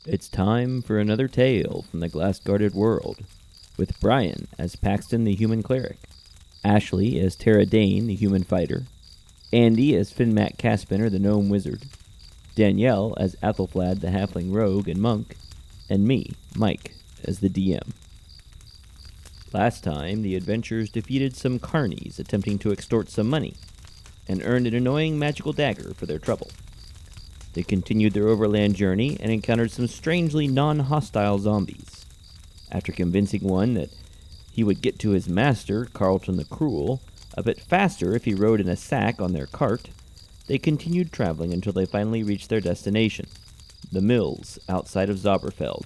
It's time for another tale from the glass-guarded world, with Brian as Paxton the human cleric, Ashley as Tara Dane the human fighter, Andy as Finmac Caspinner the gnome wizard, Danielle as Athelflad the halfling rogue and monk, and me, Mike, as the DM. Last time, the adventurers defeated some carnies attempting to extort some money, and earned an annoying magical dagger for their trouble. They continued their overland journey and encountered some strangely non-hostile zombies. After convincing one that he would get to his master, Carlton the Cruel, a bit faster if he rode in a sack on their cart, they continued traveling until they finally reached their destination, the mills outside of Zauberfeld,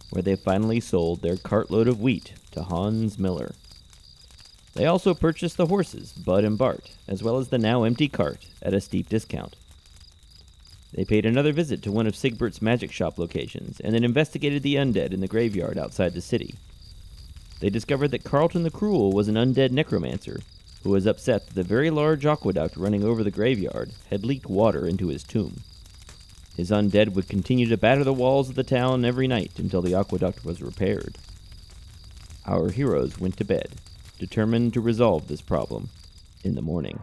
where they finally sold their cartload of wheat to Hans Miller. They also purchased the horses, Bud and Bart, as well as the now empty cart, at a steep discount. They paid another visit to one of Sigbert's magic shop locations, and then investigated the undead in the graveyard outside the city. They discovered that Carlton the Cruel was an undead necromancer, who was upset that the very large aqueduct running over the graveyard had leaked water into his tomb. His undead would continue to batter the walls of the town every night until the aqueduct was repaired. Our heroes went to bed, determined to resolve this problem in the morning.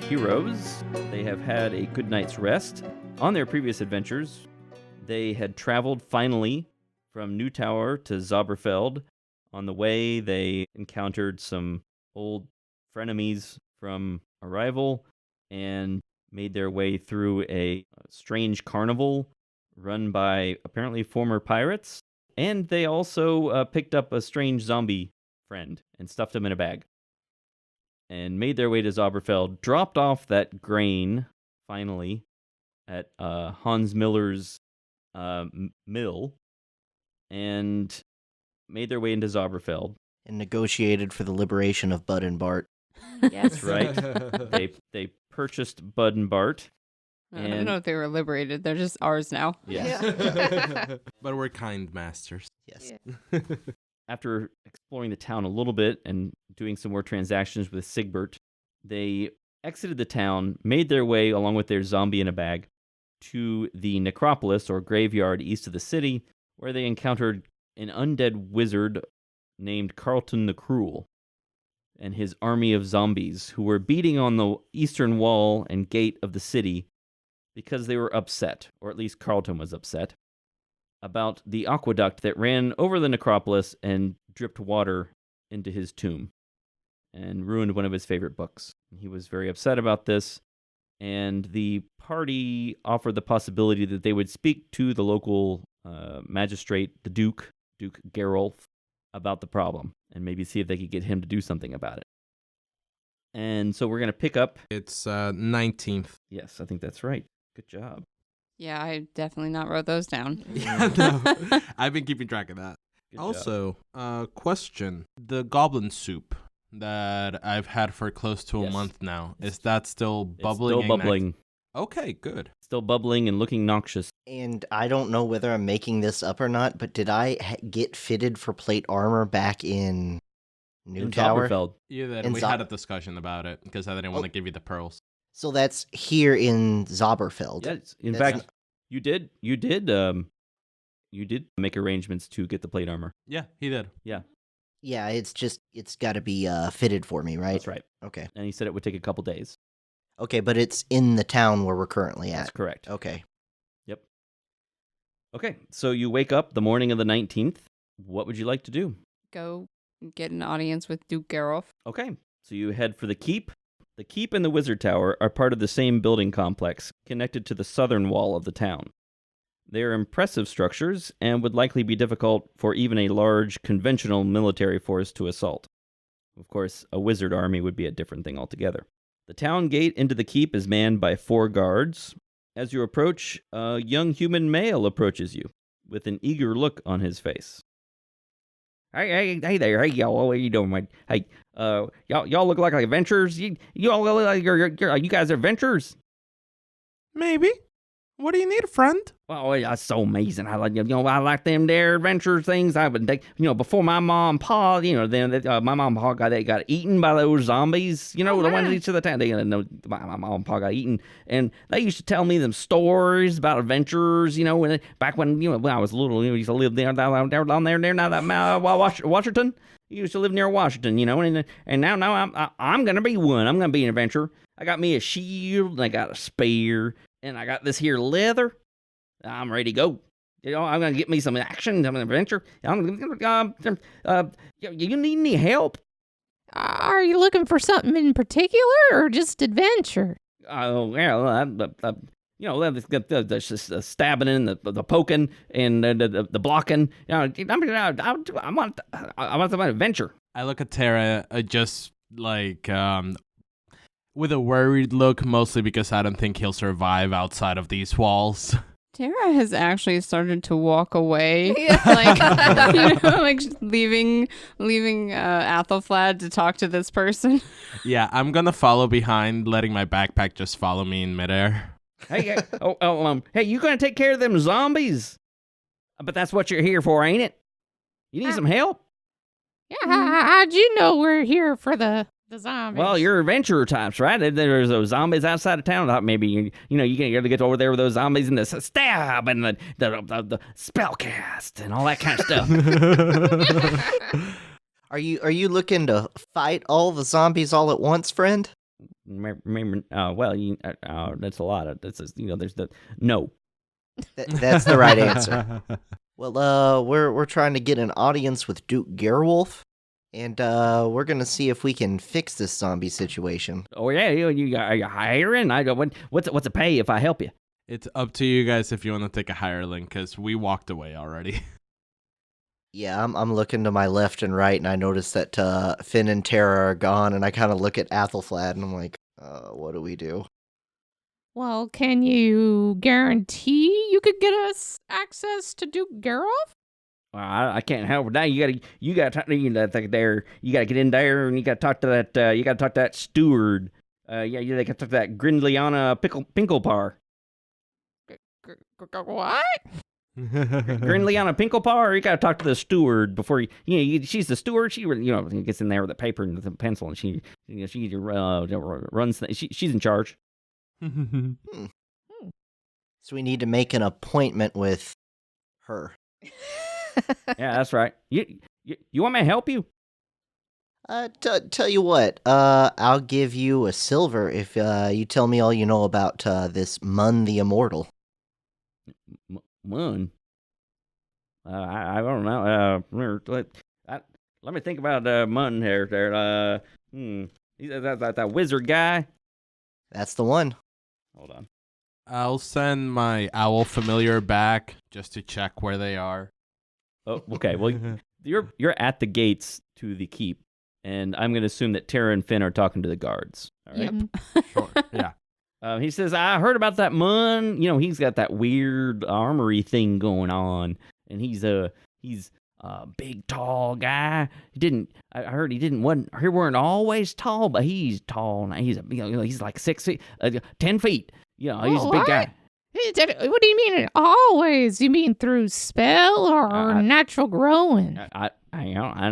Heroes. They have had a good night's rest. On their previous adventures, they had traveled finally from New Tower to Zauberfeld. On the way, they encountered some old frenemies from Arrival and made their way through a strange carnival run by apparently former pirates. And they also picked up a strange zombie friend and stuffed him in a bag, and made their way to Zauberfeld, dropped off that grain, finally, at Hans Miller's mill, and made their way into Zauberfeld. And negotiated for the liberation of Bud and Bart. Yes. That's right. They purchased Bud and Bart. I don't know if they were liberated. They're just ours now. Yes. Yeah. But we're kind masters. Yes. Yeah. After exploring the town a little bit and doing some more transactions with Sigbert, they exited the town, made their way, along with their zombie in a bag, to the necropolis, or graveyard, east of the city, where they encountered an undead wizard named Carlton the Cruel and his army of zombies, who were beating on the eastern wall and gate of the city because they were upset, or at least Carlton was upset, about the aqueduct that ran over the necropolis and dripped water into his tomb and ruined one of his favorite books. He was very upset about this, and the party offered the possibility that they would speak to the local magistrate, the Duke Gerolf, about the problem, and maybe see if they could get him to do something about it. And so we're going to pick up... It's 19th. Yes, I think that's right. Good job. Yeah, I definitely not wrote those down. Yeah, no. I've been keeping track of that. Good Also, question. The goblin soup that I've had for close to a Yes. month now, is that still bubbling? It's still bubbling. Okay, good. Still bubbling and looking noxious. And I don't know whether I'm making this up or not, but did I get fitted for plate armor back in New In Tower? Zauberfeld. Yeah, then In we Zau- had a discussion about it because I didn't want to give you the pearls. So that's here in Zauberfeld. Yes, in That's fact, you did make arrangements to get the plate armor. Yeah, he did. Yeah, Yeah, it's got to be fitted for me, right? that's right. Okay. And he said it would take a couple days. Okay, but it's in the town where we're currently That's at. correct. Okay. Yep. Okay, so you wake up the morning of the 19th. What would you like to do? Go get an audience with Duke Gerolf. Okay, so you head for the keep. The keep and the wizard tower are part of the same building complex, connected to the southern wall of the town. They are impressive structures and would likely be difficult for even a large, conventional military force to assault. Of course, a wizard army would be a different thing altogether. The town gate into the keep is manned by 4 guards. As you approach, a young human male approaches you. with an eager look on his face. Hey there, hey y'all, what are you doing, man? Hey, y'all look like adventurers. You all look like you guys are adventurers. Maybe. What do you need, friend? Oh, that's so amazing. I like I like them there adventure things. I would before my mom and pa, my mom and pa got eaten by those zombies. The ones each of the time. My mom and pa got eaten, and they used to tell me them stories about adventures. Back when I was little, we used to live down there now that Washington. You used to live near Washington, and now I'm gonna be one. I'm gonna be an adventurer. I got me a shield, and I got a spear, and I got this here leather. I'm ready to go. I'm going to get me some action, some adventure. You need any help? Are you looking for something in particular or just adventure? Oh, yeah. The stabbing and the poking and the blocking. I want some adventure. I look at Tara just like with a worried look, mostly because I don't think he'll survive outside of these walls. Tara has actually started to walk away, like leaving Athelflaed to talk to this person. Yeah, I'm gonna follow behind, letting my backpack just follow me in midair. Hey, hey, you gonna take care of them zombies? But that's what you're here for, ain't it? You need some help? Yeah, how'd you know we're here for the zombies? Well, you're adventurer types, right? There's those zombies outside of town. I thought maybe you can get over there with those zombies and the stab and the spell cast and all that kind of stuff. Are you looking to fight all the zombies all at once, friend? Remember, that's a lot of. There's the no. That's the right answer. Well, we're trying to get an audience with Duke Gerolf. And we're gonna see if we can fix this zombie situation. Oh yeah, are you hiring? What's the pay if I help you? It's up to you guys if you want to take a hireling, because we walked away already. Yeah, I'm looking to my left and right, and I notice that Finn and Tara are gone, and I kind of look at Athelflaed, and I'm like, what do we do? Well, can you guarantee you could get us access to Duke Gerolf? I can't help it now. You gotta talk to you there. You gotta get in there and you gotta talk to that. You gotta talk to that steward. They gotta talk to that Grindliana Pinklepar. What? Grindliana Pinklepar. You gotta talk to the steward before she's the steward. She gets in there with a paper and the pencil and she runs. She's in charge. So we need to make an appointment with her. Yeah, that's right. You want me to help you? Tell you what, I'll give you a silver if you tell me all you know about this Mun the Immortal. Mun? I don't know. Let me think about Mun there. He's that wizard guy. That's the one. Hold on. I'll send my owl familiar back just to check where they are. Oh, okay. Well, you're at the gates to the keep, and I'm going to assume that Tara and Finn are talking to the guards. All right. Yep. Sure. Yeah. He says, "I heard about that Mun. He's got that weird armory thing going on, and he's a big, tall guy. I heard he weren't always tall, but he's tall now. He's like 6 feet, 10 feet. He's a big guy." What do you mean always? You mean through spell or natural growing? I've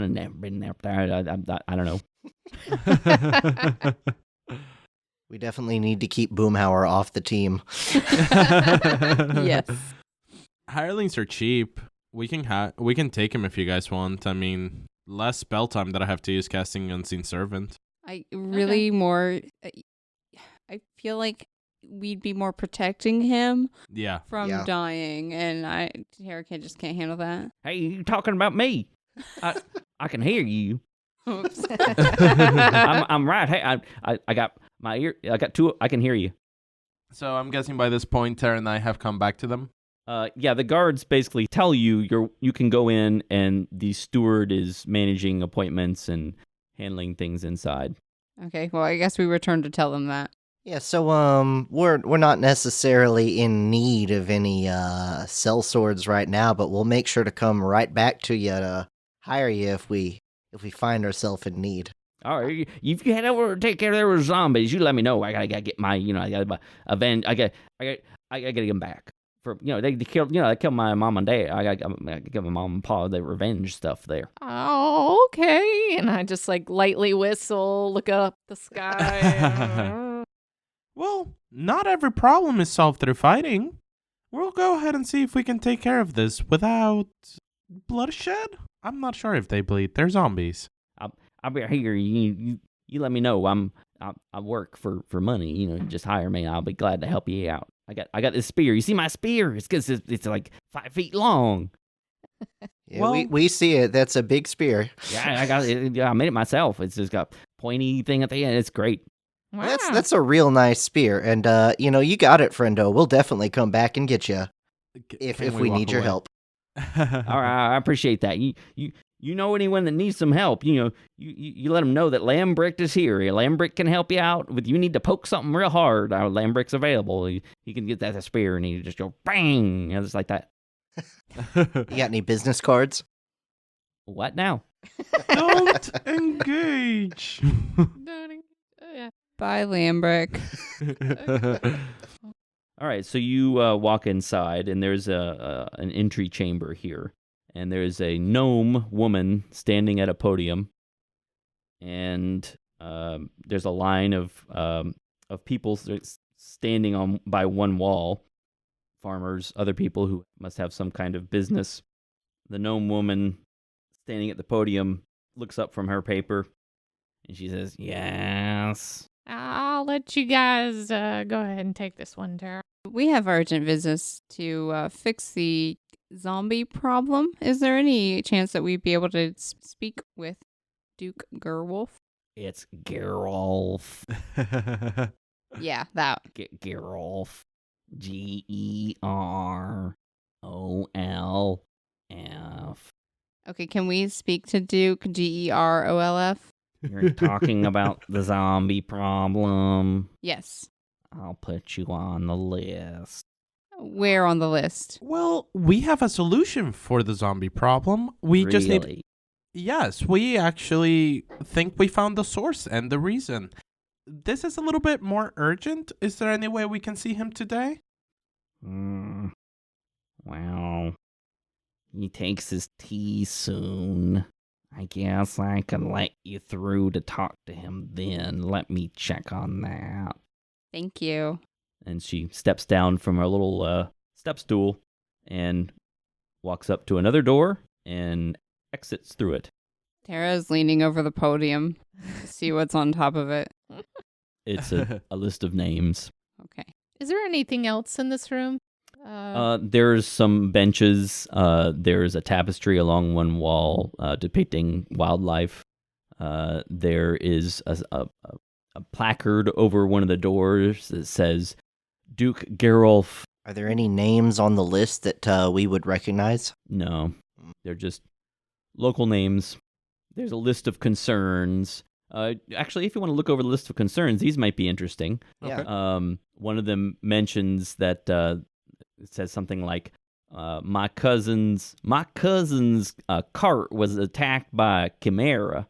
never been up there. I don't know. We definitely need to keep Boomhauer off the team. Yes. Hirelings are cheap. We can take him if you guys want. I mean, less spell time that I have to use casting Unseen Servant. I feel like we'd be more protecting him from dying, and Tara just can't handle that. Hey, you talking about me? I can hear you. Oops. I'm right. Hey, I got my ear. I got two. I can hear you. So I'm guessing by this point, Tara and I have come back to them. Yeah, the guards basically tell you you can go in, and the steward is managing appointments and handling things inside. Okay, well, I guess we return to tell them that. Yeah, so we're not necessarily in need of any cell swords right now, but we'll make sure to come right back to you to hire you if we find ourselves in need. All right, if you head over to take care of those zombies, you let me know. I gotta get my, I gotta avenge. I gotta get them back. For they killed, they killed my mom and dad. I gotta give my mom and pa the revenge stuff there. Oh, okay. And I just like lightly whistle, look up the sky. Well, not every problem is solved through fighting. We'll go ahead and see if we can take care of this without bloodshed. I'm not sure if they bleed. They're zombies. I'll be here. You let me know. I work for money. Just hire me. I'll be glad to help you out. I got this spear. You see my spear? It's 'cause it's like 5 feet long. Yeah, Well- we see it. That's a big spear. Yeah, I got it. Yeah, I made it myself. It's just got pointy thing at the end. It's great. Wow. That's a real nice spear, and you got it, friendo. We'll definitely come back and get you if Can we need your walk help. All right, I appreciate that. You know anyone that needs some help? You let them know that Lambrick is here. Lambrick can help you out. If you need to poke something real hard, Lambrick's available. He can get that spear and he just go bang, just like that. You got any business cards? What now? Don't engage. Yeah. Bye, Lambrick. All right, so you walk inside, and there's an entry chamber here, and there's a gnome woman standing at a podium, and there's a line of people standing by one wall, farmers, other people who must have some kind of business. The gnome woman standing at the podium looks up from her paper, and she says, "Yes." I'll let you guys go ahead and take this one, Tara. We have urgent business to fix the zombie problem. Is there any chance that we'd be able to speak with Duke Gerolf? It's Gerolf. Yeah, that. Gerolf. Gerolf. Okay, can we speak to Duke? Gerolf? You're talking about the zombie problem. Yes. I'll put you on the list. Where on the list? Well, we have a solution for the zombie problem. We just need... Really? Yes, we actually think we found the source and the reason. This is a little bit more urgent. Is there any way we can see him today? Well, he takes his tea soon. I guess I can let you through to talk to him then. Let me check on that. Thank you. And she steps down from her little step stool and walks up to another door and exits through it. Tara's leaning over the podium to see what's on top of it. It's a list of names. Okay. Is there anything else in this room? There's some benches. There's a tapestry along one wall depicting wildlife. There is a placard over one of the doors that says Duke Gerolf. Are there any names on the list that we would recognize? No, they're just local names. There's a list of concerns. Actually, if you want to look over the list of concerns, these might be interesting. Yeah. One of them mentions that it says something like, "My cousin's cart was attacked by a chimera."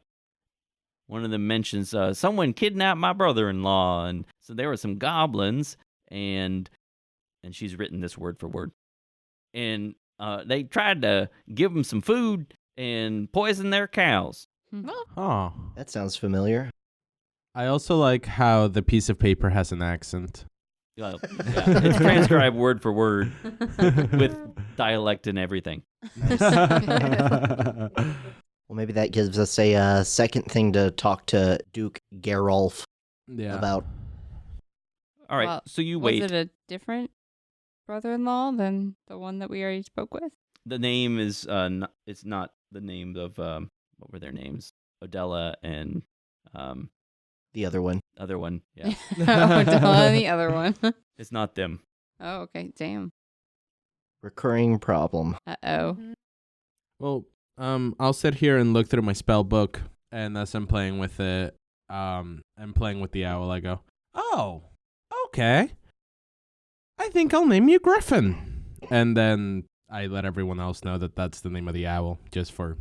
One of them mentions someone kidnapped my brother-in-law, and so there were some goblins, and she's written this word for word, and they tried to give them some food and poison their cows. Oh. That sounds familiar. I also like how the piece of paper has an accent. Yeah, it's transcribed word for word with dialect and everything. Well, maybe that gives us a second thing to talk to Duke Gerolf Yeah. about. All right, Well, so you Was wait. it a different brother-in-law than the one that we already spoke with? The name is it's not the name of what were their names? Odella and The other one. other one. Yeah, Oh, Della, the other one. it's not them. Oh, okay. Damn. Recurring problem. Uh-oh. Well, I'll sit here and look through my spell book, and as I'm playing with it, I'm playing with the owl, I go, "Oh, Okay. I think I'll name you Griffin. And then I let everyone else know that that's the name of the owl, just for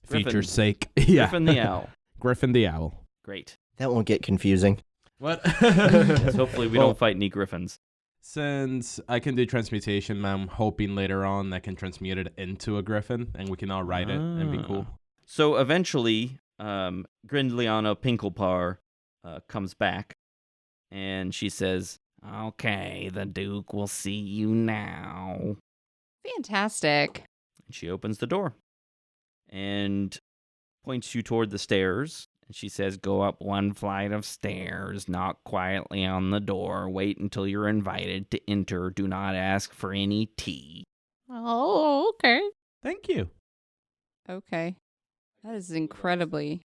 Griffin. feature's sake. Yeah. Griffin the owl. Griffin the owl. Great. That won't get confusing. What? Yes, hopefully we Well, don't fight any griffins. Since I can do transmutation, I'm hoping later on I can transmute it into a griffin, and we can all ride it and be cool. So eventually, Grindliana Pinkelpar comes back, and she says, "Okay, the Duke will see you now." Fantastic. And she opens the door and points you toward the stairs. And she says, "Go up one flight of stairs, knock quietly on the door, wait until you're invited to enter. Do not ask for any tea." Oh, okay. Thank you. Okay. That is incredibly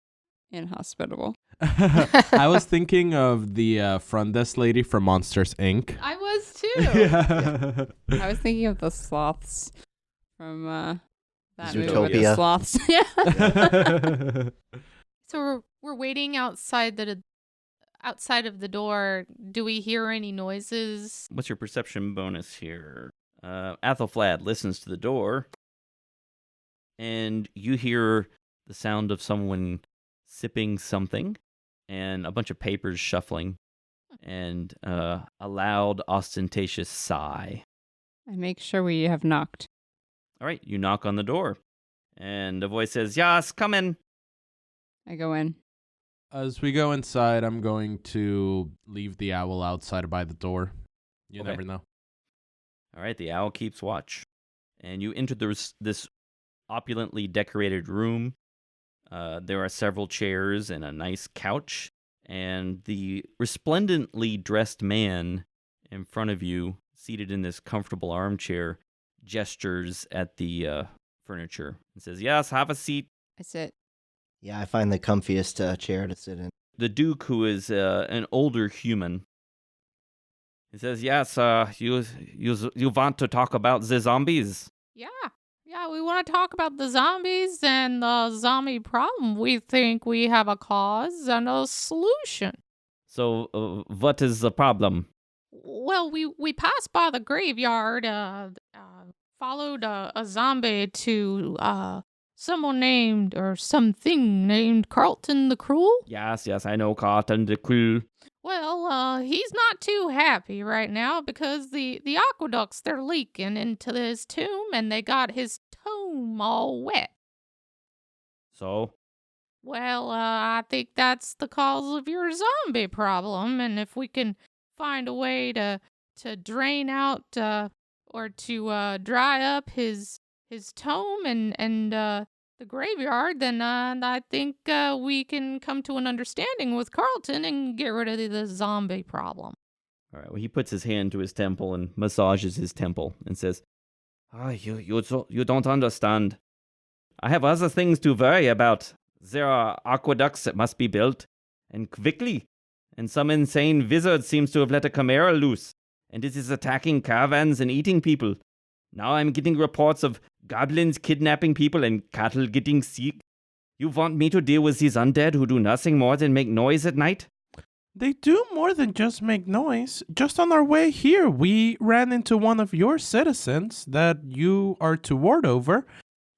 inhospitable. I was thinking of the front desk lady from Monsters, Inc. I was too. Yeah. I was thinking of the sloths from that movie with the Zootopia. sloths. Yeah. So we're waiting outside of the door. Do we hear any noises? What's your perception bonus here? Athelflaed listens to the door, and you hear the sound of someone sipping something, and a bunch of papers shuffling, and a loud, ostentatious sigh. I make sure we have knocked. All right, you knock on the door, and a voice says, "Yas, come in." I go in. As we go inside, I'm going to leave the owl outside by the door. You Okay. never know. All right, the owl keeps watch, and you enter this opulently decorated room. There are several chairs and a nice couch, and the resplendently dressed man in front of you, seated in this comfortable armchair, gestures at the furniture and says, "Yes, have a seat." I sit. Yeah, I find the comfiest chair to sit in. The Duke, who is an older human, he says, "Yes, you want to talk about the zombies?" Yeah. Yeah, we want to talk about the zombies and the zombie problem. We think we have a cause and a solution. So, what is the problem? Well, we passed by the graveyard, followed a zombie to someone named or something named Carlton the Cruel. Yes, I know Carlton the Cruel. Well, he's not too happy right now because the aqueducts, they're leaking into his tomb and they got his tomb all wet. So, Well, I think that's the cause of your zombie problem, and if we can find a way to drain out or to dry up his tomb and the graveyard, then I think we can come to an understanding with Carlton and get rid of the zombie problem. all right, well, he puts his hand to his temple and massages his temple and says, you don't understand. I have other things to worry about. There are aqueducts that must be built, and quickly. And some insane wizard seems to have let a chimera loose, and it is attacking caravans and eating people. Now I'm getting reports of goblins kidnapping people and cattle getting sick. You want me to deal with these undead who do nothing more than make noise at night? They do more than just make noise. Just on our way here, we ran into one of your citizens that you are to ward over,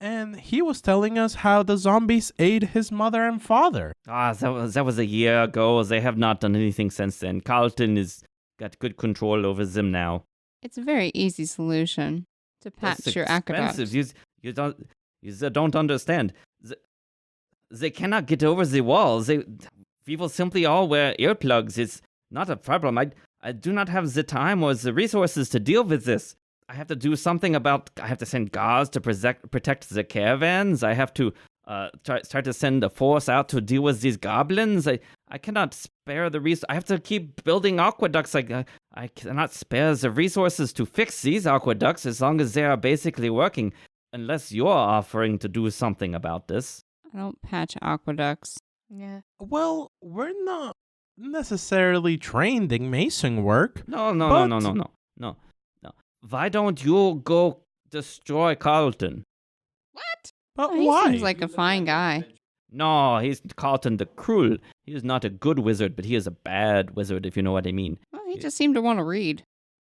and he was telling us how the zombies ate his mother and father. That was a year ago. They have not done anything since then. Carlton has got good control over them now. It's a very easy solution to patch That's your aqueduct. expensive. You don't understand. They cannot get over the walls. People simply all wear earplugs. It's not a problem. I do not have the time or the resources to deal with this. I have to do something about. I have to send guards to protect the caravans. I have to start to send a force out to deal with these goblins. I cannot spare the resources. I have to keep building aqueducts. I cannot spare the resources to fix these aqueducts as long as they are basically working. Unless you're offering to do something about this. I don't patch aqueducts. Yeah. Well, we're not necessarily trained in mason work. No. But- Why don't you go destroy Carlton? What? But He why? seems like a fine guy. No, he's Carlton the Cruel. He is not a good wizard, but he is a bad wizard, if you know what I mean. Well, he just seemed to want to read.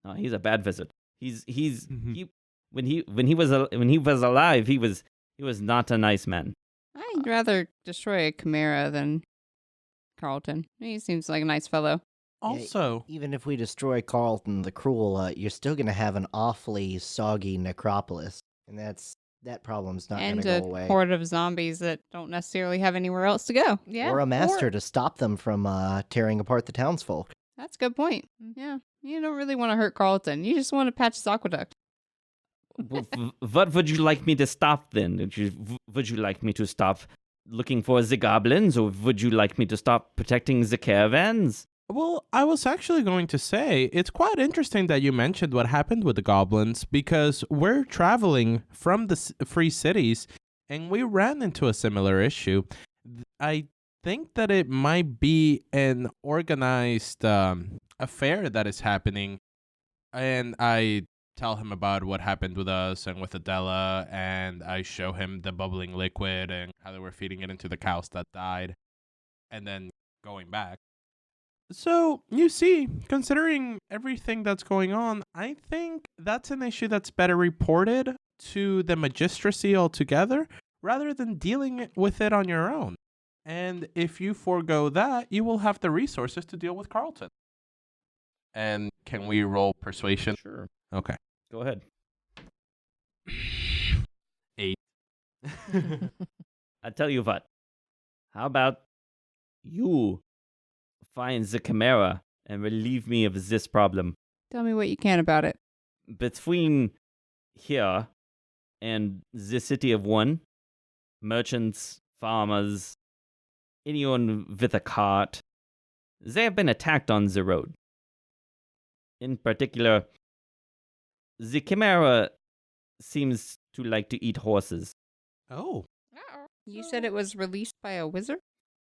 No, he's a bad wizard. He's Mhm. he when he was alive, he was not a nice man. I'd rather destroy a chimera than Carlton. He seems like a nice fellow. Also, Even if we destroy Carlton the Cruel, you're still going to have an awfully soggy necropolis. And that problem's not going And to go a away. horde of zombies that don't necessarily have anywhere else to go. Yeah. Or a master to stop them from tearing apart the townsfolk. That's a good point. Mm. Yeah. You don't really want to hurt Carlton. You just want to patch his aqueduct. What would you like me to stop then? Would you like me to stop looking for the goblins, or would you like me to stop protecting the caravans? well, I was actually going to say it's quite interesting that you mentioned what happened with the goblins because we're traveling from the free cities and we ran into a similar issue. I think that it might be an organized affair that is happening, and I tell him about what happened with us and with Adela, and I show him the bubbling liquid and how they were feeding it into the cows that died, and then going back. So, you see, considering everything that's going on, I think that's an issue that's better reported to the magistracy altogether rather than dealing with it on your own. And if you forego that, you will have the resources to deal with Carlton. And can we roll persuasion? Sure. Okay. Go ahead. 8. I tell you what. How about you find the chimera and relieve me of this problem? Tell me what you can about it. Between here and the city of One, merchants, farmers, anyone with a cart, they have been attacked on the road. In particular, the chimera seems to like to eat horses. Oh. You said it was released by a wizard?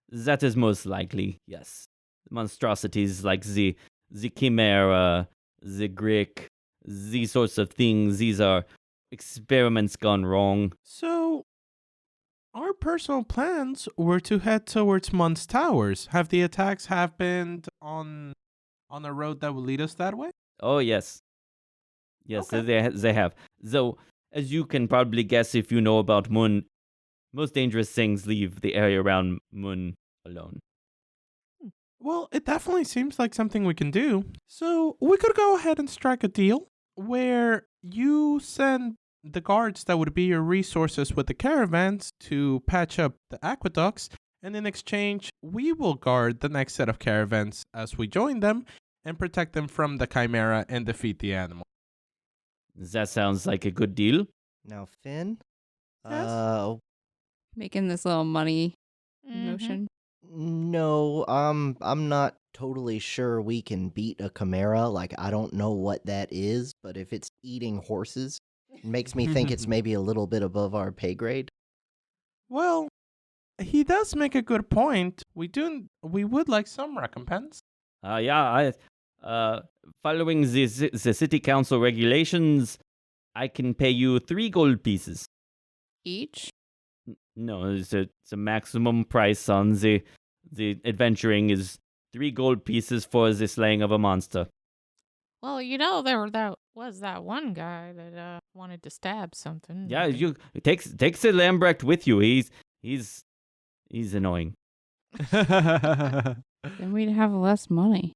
That is most likely, yes. Monstrosities like the chimera, the grick, these sorts of things, these are experiments gone wrong. So, our personal plans were to head towards Mun's Towers. Have the attacks happened on a road that will lead us that way? Oh, yes. Yes, Okay. they have. Though, as you can probably guess if you know about Mun, most dangerous things leave the area around Mun alone. Well, it definitely seems like something we can do. So, we could go ahead and strike a deal where you send the guards that would be your resources with the caravans to patch up the aqueducts, and in exchange, we will guard the next set of caravans as we join them and protect them from the chimera and defeat the animal. That sounds like a good deal. Now, Finn? Yes? Making this little money Mhm. motion. No, I'm not totally sure we can beat a chimera. Like, I don't know what that is, but if it's eating horses, it makes me think it's maybe a little bit above our pay grade. Well, he does make a good point. We would like some recompense. Following the city council regulations, I can pay you 3 gold pieces. Each? No, it's a maximum price on the adventuring is 3 gold pieces for the slaying of a monster. Well, there was that one guy that wanted to stab something. Yeah, you takes the Lambrecht with you. He's annoying. Then we'd have less money.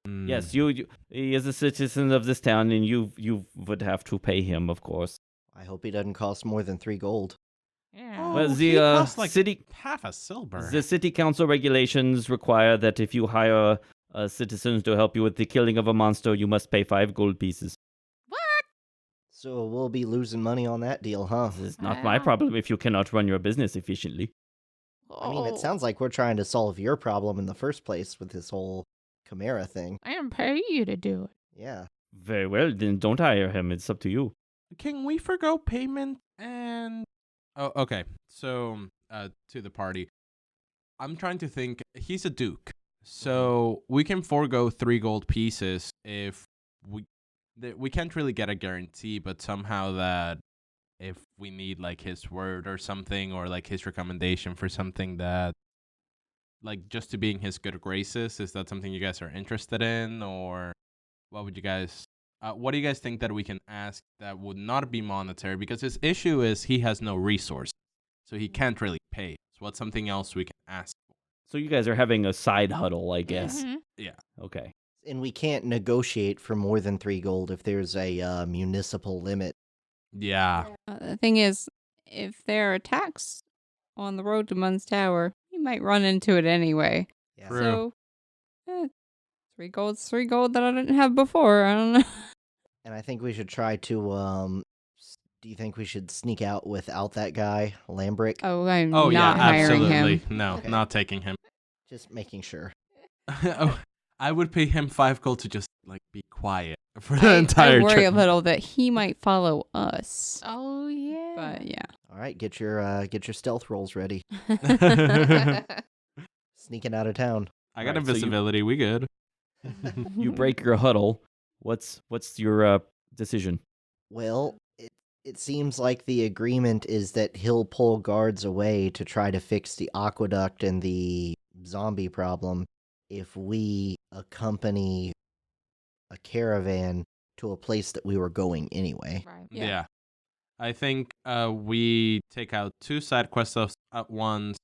Yes, you he is a citizen of this town, and you would have to pay him, of course. I hope he doesn't cost more than 3 gold. Yeah. Well, he the costs like city half a silver. the city council regulations require that if you hire citizens to help you with the killing of a monster, you must pay 5 gold pieces. So we'll be losing money on that deal, huh? This is not my problem if you cannot run your business efficiently. I mean, it Oh, sounds like we're trying to solve your problem in the first place with this whole chimera thing. I didn't pay you to do it. Yeah. Very well, then don't hire him. It's up to you. Can we forgo payment and... Oh, okay. So, to the party. I'm trying to think. He's a duke. So, we can forego 3 gold pieces if we can't really get a guarantee, but somehow that if we need like his word or something, or like his recommendation for something that, like, just to be in his good graces. Is that something you guys are interested in, or what would you guys? What do you guys think that we can ask that would not be monetary? Because his issue is he has no resources, so he can't really pay. So what's something else we can ask for? So you guys are having a side huddle, I guess. Mhm. Yeah. Okay. And we can't negotiate for more than 3 gold if there's a municipal limit. Yeah. The thing is, if there are attacks on the road to Mun's Tower, we might run into it anyway. Yeah. True. So, 3 gold that I didn't have before. I don't know. And I think we should try to do you think we should sneak out without that guy, Lambrick? Oh, I'm Oh not yeah, hiring absolutely. him. No, Okay. not taking him. Just making sure. Oh, I would pay him 5 gold to just like be quiet for the I entire worry a trip. little that he might follow us. Oh yeah. But yeah. All right, get your stealth rolls ready. Sneaking out of town. I got Right, so you- invisibility. We good. You break your huddle. What's your decision? Well, it seems like the agreement is that he'll pull guards away to try to fix the aqueduct and the zombie problem if we accompany a caravan to a place that we were going anyway. Right. Yeah. I think we take out 2 side quests at once,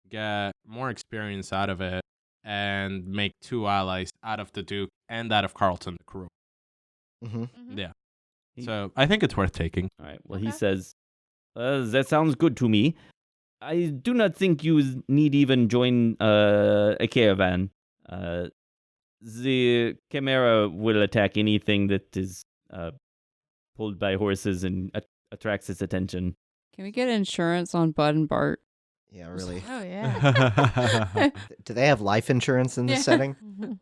get more experience out of it, and make 2 allies out of the Duke and out of Carlton, the crew. Mm-hmm. Mhm. Yeah. He- So I think it's worth taking. All right. Well, he Okay. says, "That sounds good to me. I do not think you need even join a caravan. The Chimera will attack anything that is pulled by horses and attracts its attention." Can we get insurance on Bud and Bart? Yeah, really. Oh yeah. Do they have life insurance in this Yeah. setting?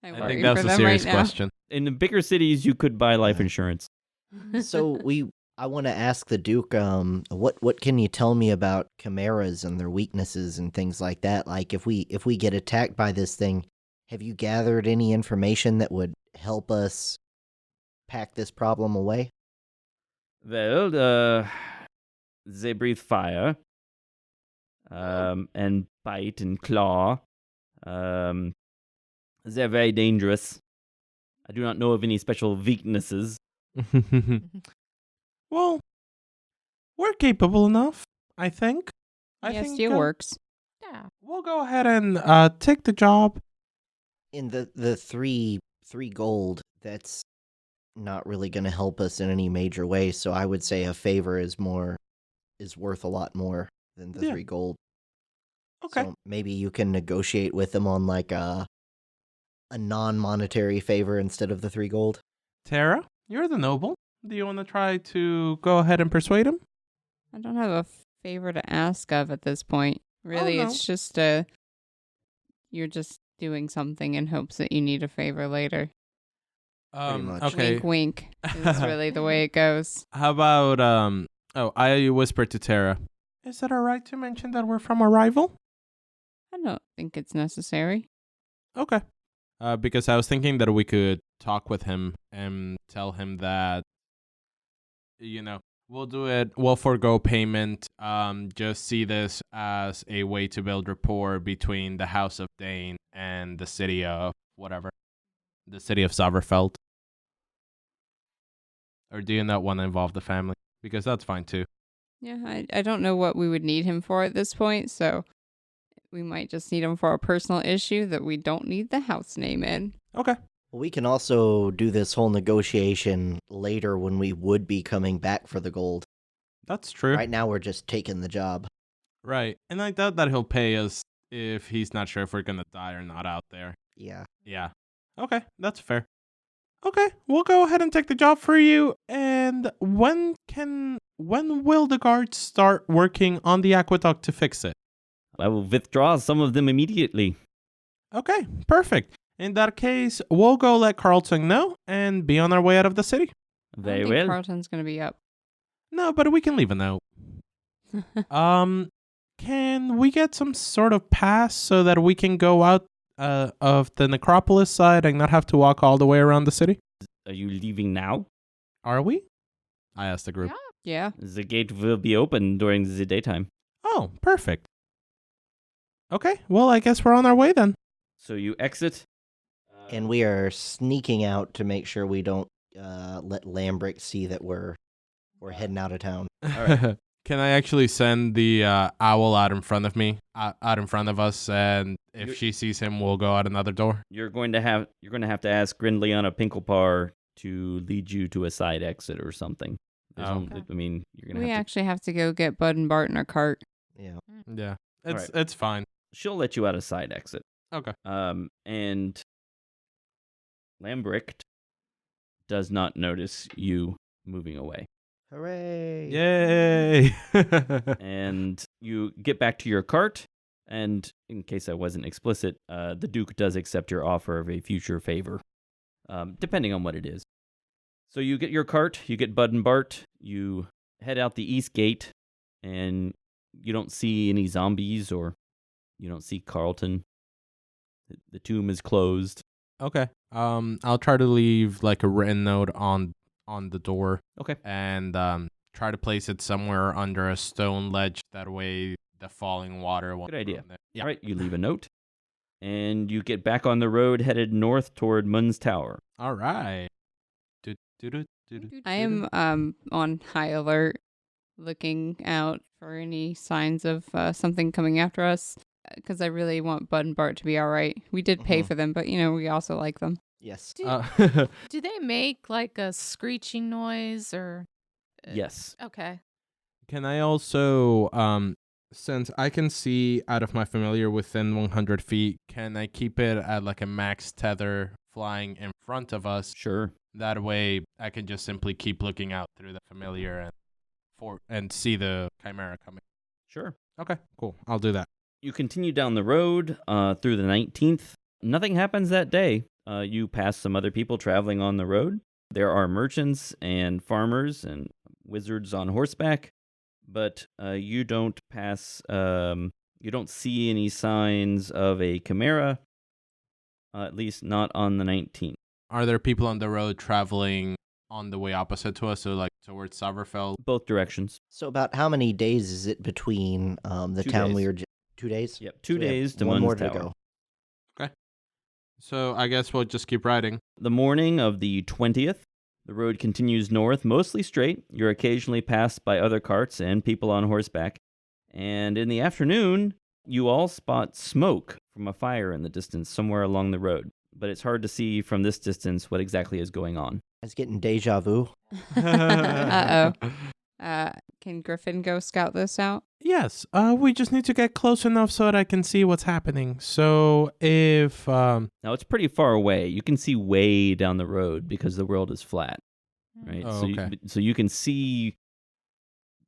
I I worry think that's for a them serious right now. question. In the bigger cities, you could buy life Yeah. insurance. So I want to ask the Duke, what can you tell me about chimeras and their weaknesses and things like that? Like if we get attacked by this thing, have you gathered any information that would help us pack this problem away? Well, they breathe fire, and bite and claw. They're very dangerous. I do not know of any special weaknesses. Well, we're capable enough, I think. Yeah, think steel works. Yeah. we'll go ahead and take the job. In the three gold, that's not really going to help us in any major way. So I would say a favor is worth a lot more than the Yeah. 3 gold. Okay. So maybe you can negotiate with them on like a non-monetary favor instead of the 3 gold. Tara, you're the noble. Do you want to try to go ahead and persuade him? I don't have a favor to ask of at this point. Really, no. it's just you're just doing something in hopes that you need a favor later. much. Okay. Wink, wink. Is really the way it goes. How about I whispered to Tara. Is it alright to mention that we're from a rival? I don't think it's necessary. Okay. Because I was thinking that we could talk with him and tell him that, we'll do it. We'll forego payment. Just see this as a way to build rapport between the House of Dane and the city of whatever, the city of Sauerfeld. Or do you not want to involve the family? Because that's fine too. Yeah, I don't know what we would need him for at this point, so we might just need him for a personal issue that we don't need the house name in. Okay. Well, we can also do this whole negotiation later when we would be coming back for the gold. That's true. Right now, we're just taking the job. Right. And I doubt that he'll pay us if he's not sure if we're going to die or not out there. Yeah. Yeah. Okay, that's fair. Okay, we'll go ahead and take the job for you. And when will the guards start working on the aqueduct to fix it? I will withdraw some of them immediately. Okay, perfect. In that case, we'll go let Carlton know and be on our way out of the city. I Very don't think well. Carlton's going to be up. No, but we can leave a note. Can we get some sort of pass so that we can go out of the necropolis side and not have to walk all the way around the city? Are you leaving now? Are we? I asked the group. Yeah. The gate will be open during the daytime. Oh, perfect. Okay, well, I guess we're on our way then. So you exit. And we are sneaking out to make sure we don't let Lambrick see that we're heading out of town. right. Can I actually send the owl out in front of me, out in front of us, and if she sees him, we'll go out another door? You're going to have to ask Grindliana Pinkelpar to lead you to a side exit or something. Okay. I mean, you're gonna We have to. actually have to go get Bud and Bart in our cart. Yeah. Yeah, Alright. it's fine. She'll let you out a side exit. Okay. And Lambricht does not notice you moving away. Hooray! Yay! And you get back to your cart, and in case I wasn't explicit, the Duke does accept your offer of a future favor, depending on what it is. So you get your cart, you get Bud and Bart, you head out the east gate, and you don't see any zombies or you don't see Carlton. The tomb is closed. Okay. I'll try to leave like a written note on the door. Okay. And try to place it somewhere under a stone ledge. That way, the falling water won't. Good idea. ruin it. Yeah. All right, you leave a note, and you get back on the road headed north toward Mun's Tower. All right. I am on high alert, looking out for any signs of something coming after us, because I really want Bud and Bart to be all right. We did pay for them, but we also like them. Yes. Do they make like a screeching noise or? Yes. Okay. Can I also, since I can see out of my familiar within 100 feet, can I keep it at like a max tether flying in front of us? Sure. That way, I can just simply keep looking out through the familiar and see the chimera coming. Sure. Okay, cool. I'll do that. You continue down the road through the 19th. Nothing happens that day. You pass some other people traveling on the road. There are merchants and farmers and wizards on horseback, but you don't pass. You don't see any signs of a chimera. At least not on the 19th. Are there people on the road traveling on the way opposite to us, so like towards Sauerfeld? Both directions. So about how many days is it between the 2 town days. we were? 2 days. Yep, So 2 we have days to one Mun's more Tower. to go. So I guess we'll just keep riding. The morning of the 20th, the road continues north, mostly straight. You're occasionally passed by other carts and people on horseback. And in the afternoon, you all spot smoke from a fire in the distance somewhere along the road. But it's hard to see from this distance what exactly is going on. I was getting deja vu. Uh-oh. Can Griffin go scout this out? Yes, we just need to get close enough so that I can see what's happening. So if Now, it's pretty far away. You can see way down the road because the world is flat, right? Oh, so, okay. so you can see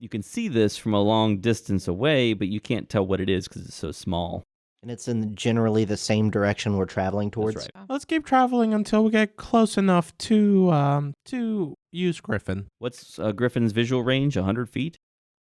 this from a long distance away, but you can't tell what it is because it's so small. And it's in generally the same direction we're traveling towards. That's right. let's keep traveling until we get close enough to use Griffin. What's Griffin's visual range? 100 feet?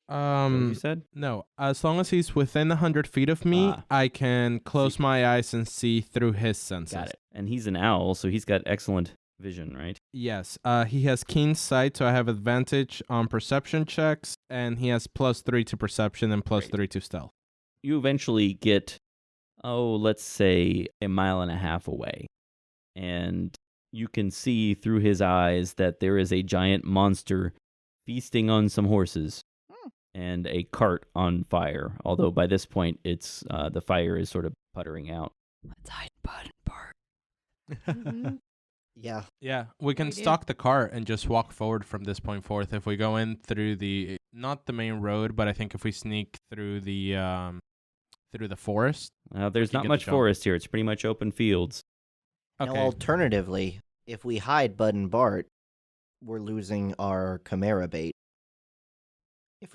Is that what you said? No, as long as he's within 100 feet of me, Ah. I can close my eyes and see through his senses. Got it. And he's an owl, so he's got excellent vision, right? Yes, he has keen sight, so I have advantage on perception checks, and he has +3 to perception and +3 to stealth. You eventually get, let's say 1.5 miles away, and you can see through his eyes that there is a giant monster feasting on some horses and a cart on fire. Although by this point, it's the fire is sort of puttering out. Let's hide Bud and Bart. Mhm. Yeah. Yeah, we can We do. stalk the cart and just walk forward from this point forth. If we go in through not the main road, but I think if we sneak through the forest. There's can not get the much jump. forest here. It's pretty much open fields. Now, Okay. alternatively, if we hide Bud and Bart, we're losing our chimera bait.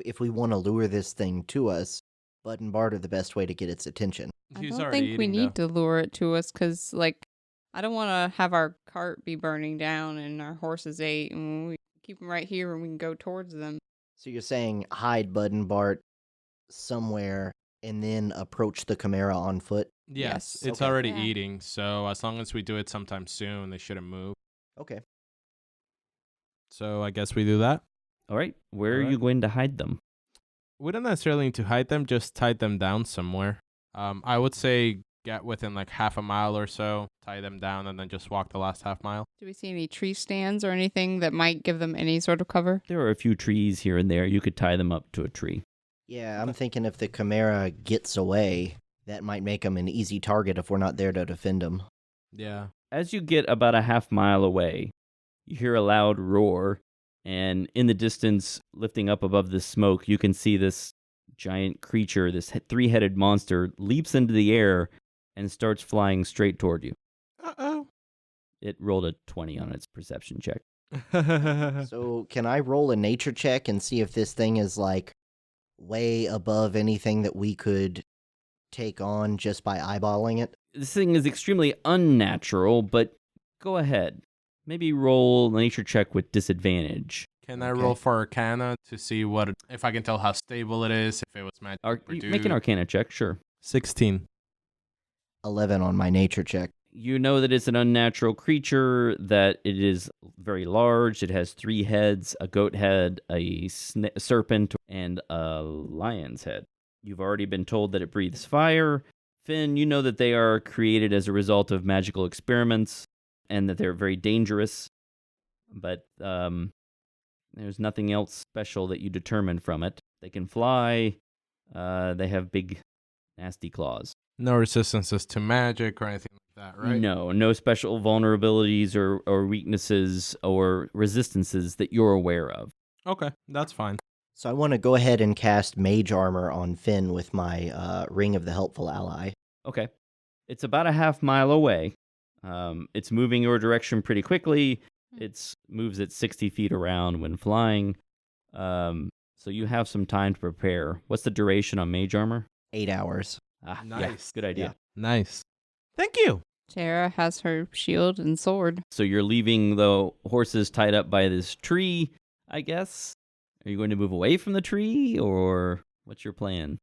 If we want to lure this thing to us, Bud and Bart are the best way to get its attention. I He's don't already think we eating, need though. to lure it to us because, I don't want to have our cart be burning down and our horses ate, and we keep them right here and we can go towards them. So you're saying hide Bud and Bart somewhere and then approach the chimera on foot? Yes, Yes. it's Okay. already Yeah. eating, so as long as we do it sometime soon, they shouldn't move. Okay. So I guess we do that. All right, where are All right. you going to hide them? We don't necessarily need to hide them, just tie them down somewhere. I would say get within like half a mile or so, tie them down, and then just walk the last half mile. Do we see any tree stands or anything that might give them any sort of cover? There are a few trees here and there. You could tie them up to a tree. Yeah, I'm thinking if the Chimera gets away, that might make him an easy target if we're not there to defend him. Yeah. As you get about a half mile away, you hear a loud roar, and in the distance, lifting up above the smoke, you can see this giant creature, this three-headed monster, leaps into the air and starts flying straight toward you. Uh-oh. It rolled a 20 on its perception check. So, can I roll a nature check and see if this thing is like way above anything that we could take on just by eyeballing it? This thing is extremely unnatural, but go ahead. Maybe roll a nature check with disadvantage. Can I Okay. roll for Arcana to see if I can tell how stable it is, if it was magic Make an Arcana check, sure. 16. 11 on my nature check. You know that it's an unnatural creature, that it is very large. It has 3 heads, a goat head, a serpent, and a lion's head. You've already been told that it breathes fire. Finn, you know that they are created as a result of magical experiments and that they're very dangerous. But there's nothing else special that you determine from it. They can fly. They have big, nasty claws. No resistances to magic or anything like that, right? No special vulnerabilities or weaknesses or resistances that you're aware of. Okay, that's fine. So I want to go ahead and cast Mage Armor on Finn with my Ring of the Helpful Ally. Okay. It's about a half mile away. It's moving your direction pretty quickly. It moves at 60 feet around when flying. So you have some time to prepare. What's the duration on Mage Armor? 8 hours. Yeah, Nice. good idea. Yeah. Nice. Thank you. Tara has her shield and sword. So you're leaving the horses tied up by this tree, I guess? Are you going to move away from the tree, or what's your plan?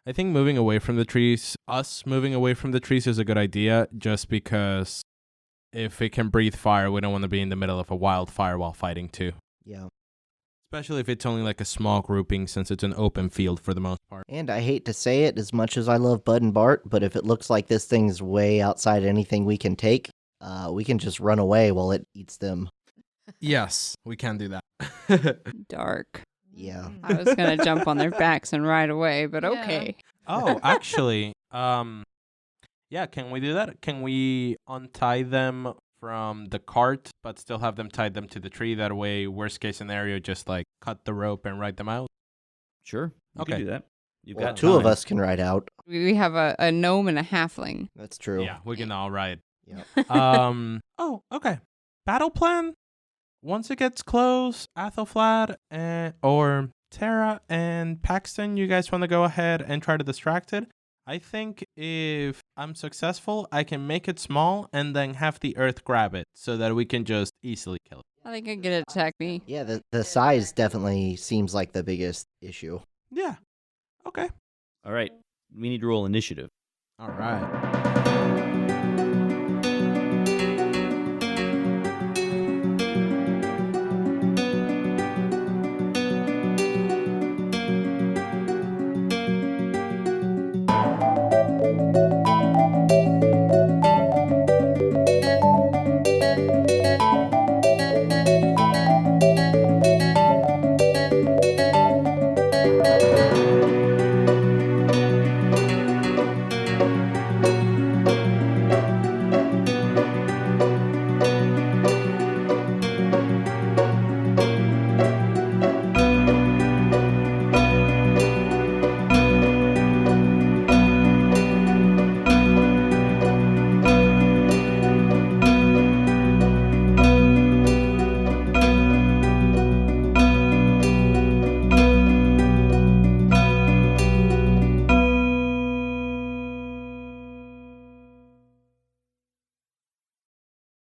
I think moving away from the trees, us moving away from the trees is a good idea, just because if it can breathe fire, we don't want to be in the middle of a wildfire while fighting too. Yeah. Especially if it's only like a small grouping, since it's an open field for the most part. And I hate to say it as much as I love Bud and Bart, but if it looks like this thing's way outside anything we can take, we can just run away while it eats them. Yes, we can do that. Dark. Yeah. I was going to jump on their backs and ride away, but Yeah. okay. Oh, actually, yeah, can we do that? Can we untie them from the cart, but still have them tied them to the tree? That way, worst case scenario, just like cut the rope and ride them out. Sure, you can Okay. do that. You've Well, got 2 of time. us can ride out. We have a gnome and a halfling. That's true. Yeah, we can all ride. Yep. Oh, okay. Battle plan. Once it gets close, Athelflaed or Tara and Paxton, you guys want to go ahead and try to distract it? I think if I'm successful, I can make it small and then have the earth grab it so that we can just easily kill it. I think I get it attack me. Yeah, the size definitely seems like the biggest issue. Yeah. Okay. All right, we need to roll initiative. All right.